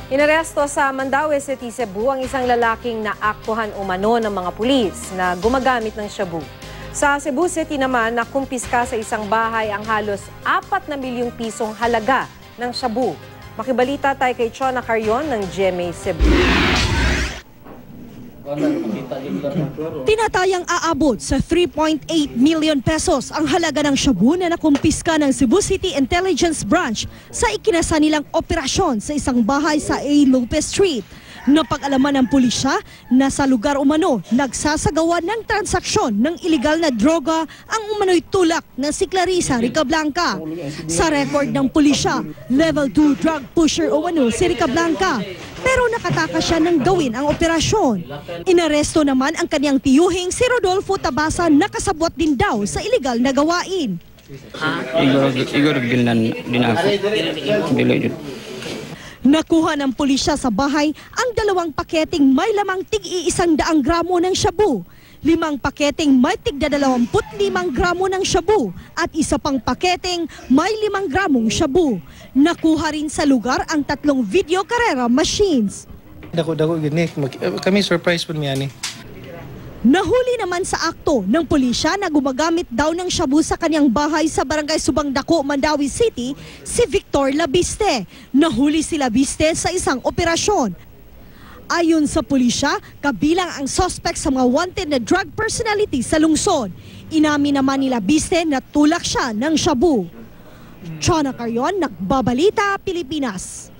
Inaresto sa Mandaue City, Cebu ang isang lalaking naaktuhan umano ng mga pulis na gumagamit ng shabu. Sa Cebu City naman, nakumpiska sa isang bahay ang halos 4 na milyong pisong halaga ng shabu. Makibalita tayo kay Chona Carrion ng GMA Cebu. Tinatayang aabot sa 3.8 million pesos ang halaga ng shabu na nakumpiska ng Cebu City Intelligence Branch sa ikinasa nilang operasyon sa isang bahay sa A. Lopez Street. Napag-alaman ng pulisya na sa lugar umano nagsasagawa ng transaksyon ng iligal na droga ang umano'y tulak na si Clarissa Ricablanca. Sa record ng pulisya, level 2 drug pusher umano si Ricablanca. Pero nakatakas siya ng gawin ang operasyon. Inaresto naman ang kanyang tiyuhing si Rodolfo Tabasa na kasabwat din daw sa iligal na gawain. Igor din ako. Nakuha ng pulisya sa bahay ang 2 paketeng may lamang tig-100 gramo ng shabu, 5 paketeng may tig-25 gramo ng shabu at isa pang paketeng may 5 gramong shabu. Nakuha rin sa lugar ang 3 video karera machines. Dako gini, kami surprise po niya ni. Nahuli naman sa akto ng pulisya na gumagamit daw ng shabu sa kanyang bahay sa barangay Subang Dako, Mandaue City, si Victor Labiste. Nahuli si Labiste sa isang operasyon. Ayon sa pulisya, kabilang ang suspect sa mga wanted na drug personality sa lungsod. Inamin naman ni Labiste na tulak siya ng shabu. Chona Carrion, Nagbabalita, Pilipinas.